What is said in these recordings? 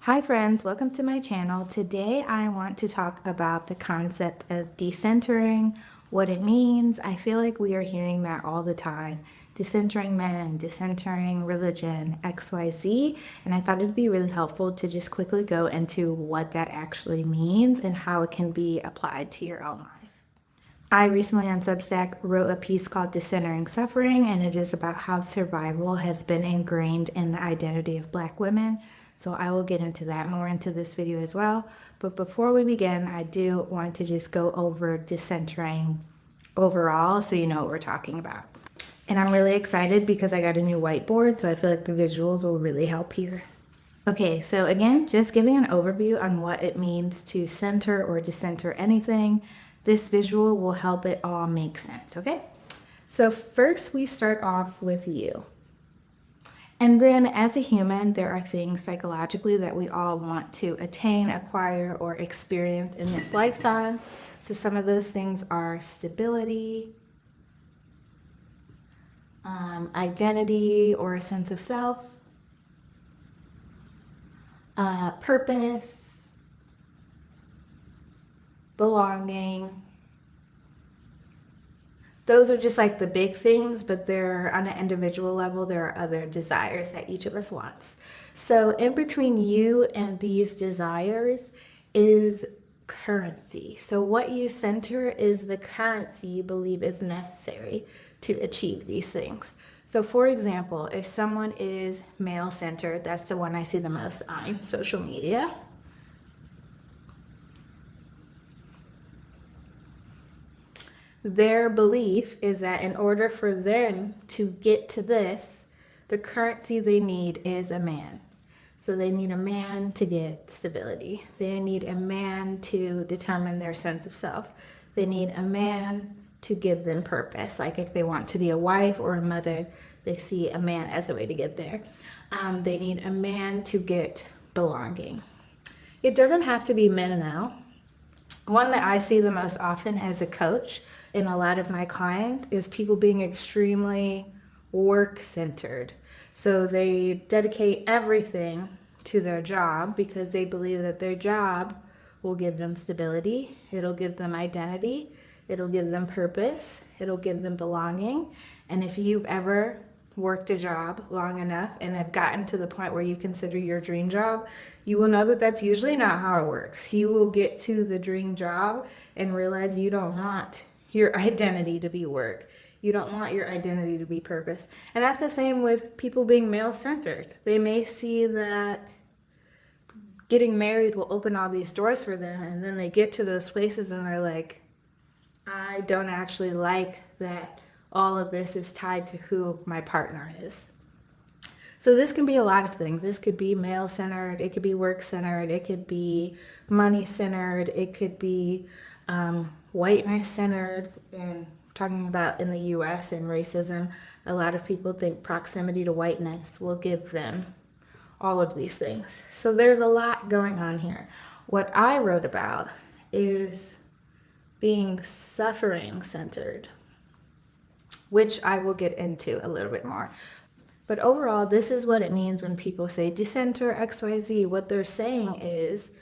Hi friends, welcome to my channel. Today I want to talk about the concept of decentering, what it means. I feel like we are hearing that all the time. Decentering men, decentering religion, XYZ, and I thought it'd be really helpful to just quickly go into what that actually means and how it can be applied to your own life. I recently on Substack wrote a piece called Decentering Suffering, and it is about how survival has been ingrained in the identity of Black women. So I will get into that more into this video as well. But before we begin, I do want to just go over decentering overall so you know what we're talking about. And I'm really excited because I got a new whiteboard, so I feel like the visuals will really help here. Okay, so again, just giving an overview on what it means to center or decenter anything. This visual will help it all make sense, okay? So first we start off with you. And then as a human, there are things psychologically that we all want to attain, acquire, or experience in this lifetime. So some of those things are stability, identity or a sense of self, purpose, belonging. Those are just like the big things, but they're on an individual level, there are other desires that each of us wants. So in between you and these desires is currency. So what you center is the currency you believe is necessary to achieve these things. So for example, if someone is male-centered, that's the one I see the most on social media. Their belief is that in order for them to get to this, the currency they need is a man. So they need a man to get stability. They need a man to determine their sense of self. They need a man to give them purpose. Like if they want to be a wife or a mother, they see a man as a way to get there. They need a man to get belonging. It doesn't have to be men now. One that I see the most often as a coach in a lot of my clients is people being extremely work-centered. So they dedicate everything to their job because they believe that their job will give them stability, it'll give them identity, it'll give them purpose, it'll give them belonging. And if you've ever worked a job long enough and have gotten to the point where you consider your dream job, you will know that that's usually not how it works. You will get to the dream job and realize you don't want your identity to be work. You don't want your identity to be purpose. And that's the same with people being male-centered. They may see that getting married will open all these doors for them, and then they get to those places and they're like, I don't actually like that all of this is tied to who my partner is. So this can be a lot of things. This could be male-centered, it could be work-centered, it could be money-centered, it could be whiteness-centered. And talking about in the US and racism, a lot of people think proximity to whiteness will give them all of these things. So there's a lot going on here. What I wrote about is being suffering-centered, which I will get into a little bit more. But overall, this is what it means when people say decenter XYZ. What they're saying is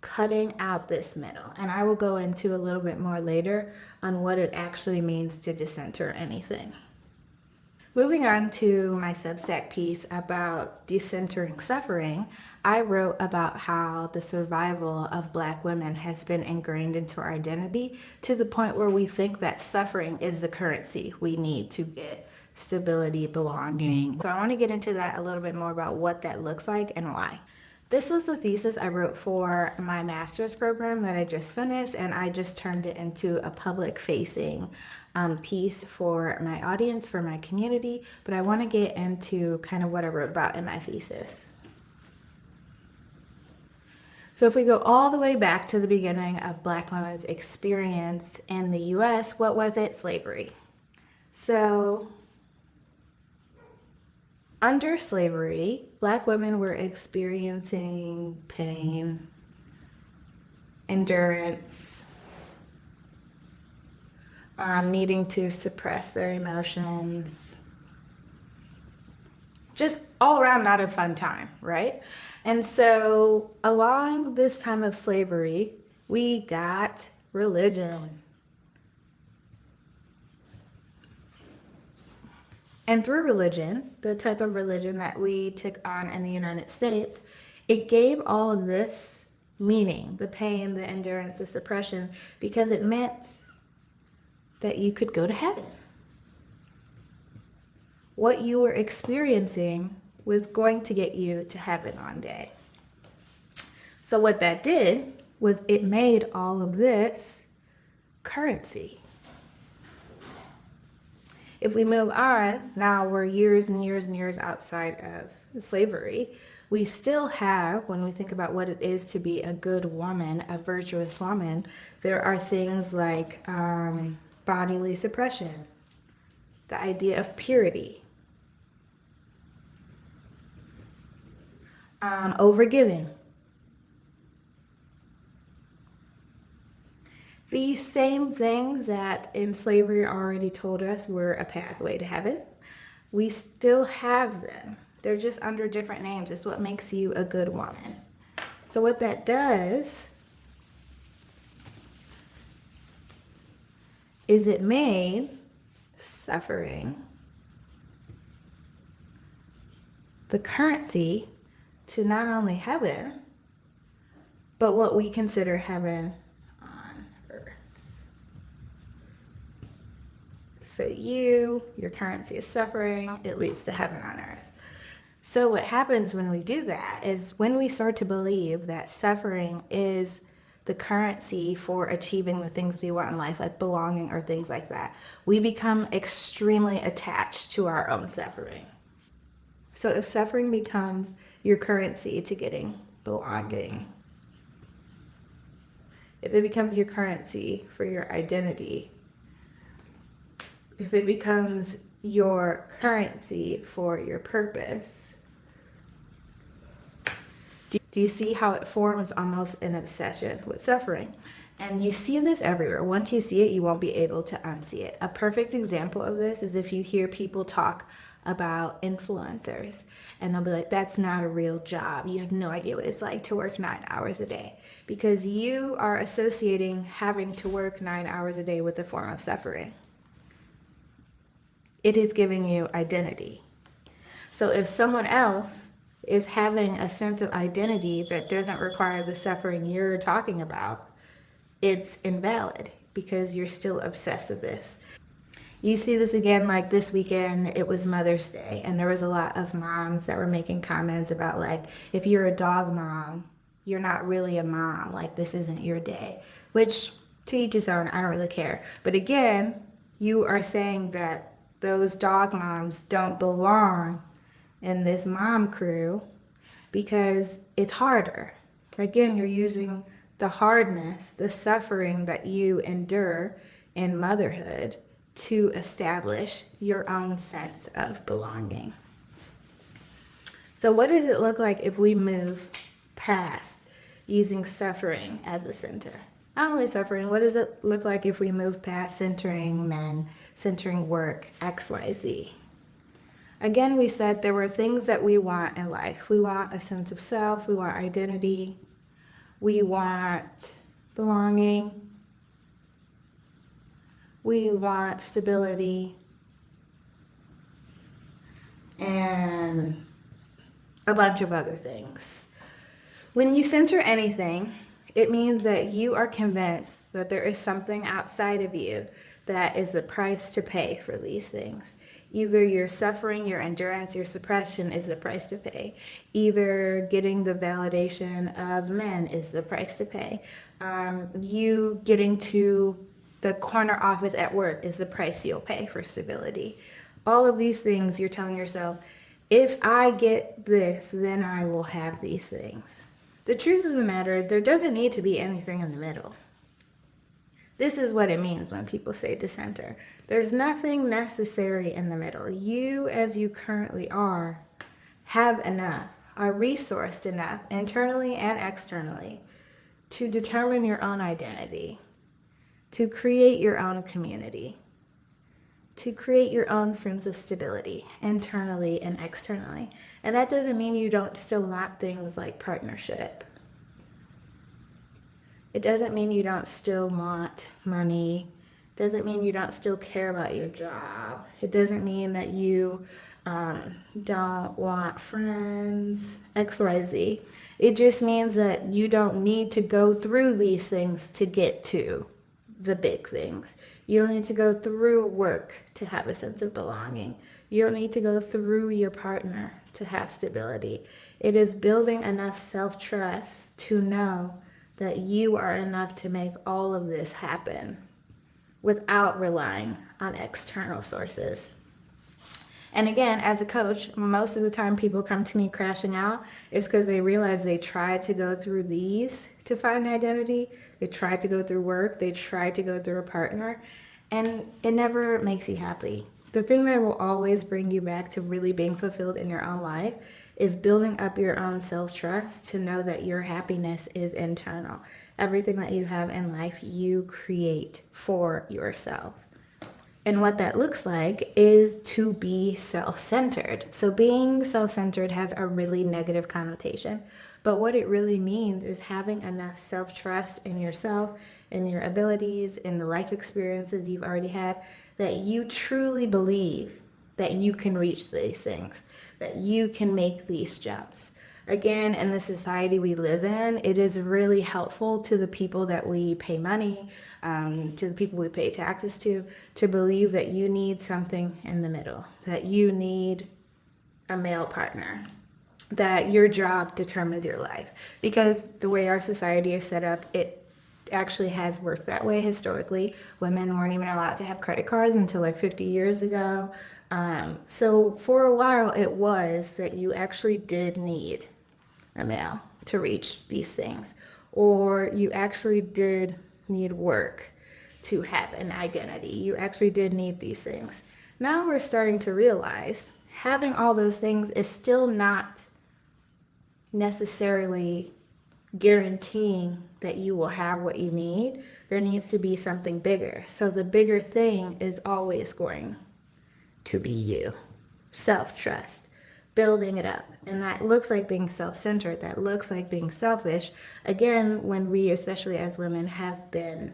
cutting out this middle. And I will go into a little bit more later on what it actually means to decenter anything. Moving on to my Substack piece about decentering suffering, I wrote about how the survival of Black women has been ingrained into our identity to the point where we think that suffering is the currency we need to get stability, belonging. So I want to get into that a little bit more about what that looks like and why. This was the thesis I wrote for my master's program that I just finished, and I just turned it into a public-facing piece for my audience, for my community, but I want to get into kind of what I wrote about in my thesis. So if we go all the way back to the beginning of Black women's experience in the US, what was it? Slavery. So under slavery, Black women were experiencing pain, endurance, needing to suppress their emotions, Just all around not a fun time, right? And so along this time of slavery, we got religion. And through religion, the type of religion that we took on in the United States, it gave all of this meaning, the pain, the endurance, the suppression, because it meant that you could go to heaven. What you were experiencing was going to get you to heaven one day. So what that did was it made all of this currency. If we move on, now we're years and years and years outside of slavery. We still have, when we think about what it is to be a good woman, a virtuous woman, there are things like bodily suppression, the idea of purity, overgiving. These same things that in slavery already told us were a pathway to heaven, we still have them. They're just under different names. It's what makes you a good woman. So what that does is it made suffering the currency to not only heaven, but what we consider heaven on earth. So your currency is suffering, it leads to heaven on earth. So what happens when we do that is when we start to believe that suffering is the currency for achieving the things we want in life, like belonging or things like that, we become extremely attached to our own suffering. So if suffering becomes your currency to getting belonging, if it becomes your currency for your identity, if it becomes your currency for your purpose, do you see how it forms almost an obsession with suffering? And you see this everywhere. Once you see it, you won't be able to unsee it. A perfect example of this is if you hear people talk about influencers and they'll be like, that's not a real job. You have no idea what it's like to work 9 hours a day, because you are associating having to work 9 hours a day with a form of suffering. It is giving you identity. So if someone else is having a sense of identity that doesn't require the suffering you're talking about, it's invalid because you're still obsessed with this. You see this again, like this weekend, it was Mother's Day, and there was a lot of moms that were making comments about, like, if you're a dog mom, you're not really a mom, like this isn't your day, which to each his own, I don't really care. But again, you are saying that those dog moms don't belong in this mom crew because it's harder. Again, you're using the hardness, the suffering that you endure in motherhood to establish your own sense of belonging. So what does it look like if we move past using suffering as a center? Not only suffering, what does it look like if we move past centering men, centering work, XYZ? Again, we said there were things that we want in life. We want a sense of self, we want identity, we want belonging, we want stability, and a bunch of other things. When you center anything, it means that you are convinced that there is something outside of you that is the price to pay for these things. Either your suffering, your endurance, your suppression is the price to pay. Either getting the validation of men is the price to pay. You getting to the corner office at work is the price you'll pay for stability. All of these things you're telling yourself, if I get this, then I will have these things. The truth of the matter is there doesn't need to be anything in the middle. This is what it means when people say decenter. There's nothing necessary in the middle. You, as you currently are, have enough, are resourced enough, internally and externally, to determine your own identity, to create your own community, to create your own sense of stability internally and externally. And that doesn't mean you don't still want things like partnership. It doesn't mean you don't still want money. It doesn't mean you don't still care about your job. It doesn't mean that you don't want friends, XYZ. It just means that you don't need to go through these things to get to the big things. You don't need to go through work to have a sense of belonging. You don't need to go through your partner to have stability. It is building enough self-trust to know that you are enough to make all of this happen without relying on external sources. And again, as a coach, most of the time people come to me crashing out is because they realize they tried to go through these to find identity. They tried to go through work. They tried to go through a partner. And it never makes you happy. The thing that will always bring you back to really being fulfilled in your own life is building up your own self-trust to know that your happiness is internal. Everything that you have in life, you create for yourself. And what that looks like is to be self-centered. So being self-centered has a really negative connotation. But what it really means is having enough self-trust in yourself, in your abilities, in the life experiences you've already had, that you truly believe that you can reach these things, that you can make these jumps. Again, in the society we live in, it is really helpful to the people that we pay money, to the people we pay taxes to believe that you need something in the middle, that you need a male partner, that your job determines your life. Because the way our society is set up, it actually has worked that way historically. Women weren't even allowed to have credit cards until like 50 years ago. So for a while, it was that you actually did need a male to reach these things, or you actually did need work to have an identity. You actually did need these things. Now we're starting to realize having all those things is still not necessarily guaranteeing that you will have what you need. There needs to be something bigger. So the bigger thing is always going to be you. Self-trust, building it up. And that looks like being self-centered. That looks like being selfish. Again, when we, especially as women, have been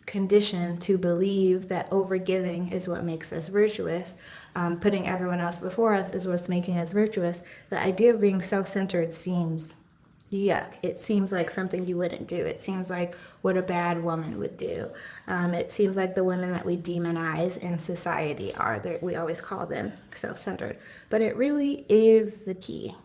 conditioned to believe that overgiving is what makes us virtuous, putting everyone else before us is what's making us virtuous, the idea of being self-centered seems yuck. It seems like something you wouldn't do. It seems like what a bad woman would do. It seems like the women that we demonize in society are, we always call them self-centered. But it really is the key.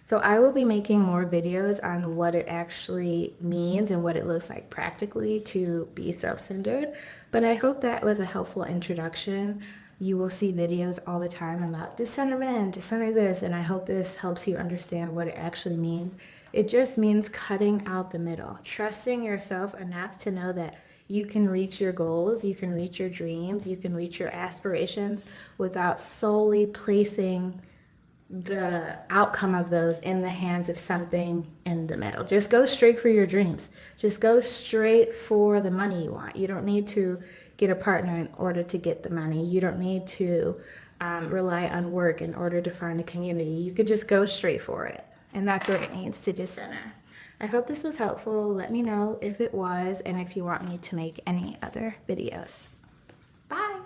So I will be making more videos on what it actually means and what it looks like practically to be self-centered. But I hope that was a helpful introduction. You will see videos all the time about decenter men, decenter this, and I hope this helps you understand what it actually means. It just means cutting out the middle, trusting yourself enough to know that you can reach your goals, you can reach your dreams, you can reach your aspirations without solely placing the outcome of those in the hands of something in the middle. Just go straight for your dreams. Just go straight for the money you want. You don't need to get a partner in order to get the money. You don't need to rely on work in order to find a community. You could just go straight for it. And that's what it means to decenter. I hope this was helpful. Let me know if it was and if you want me to make any other videos. Bye.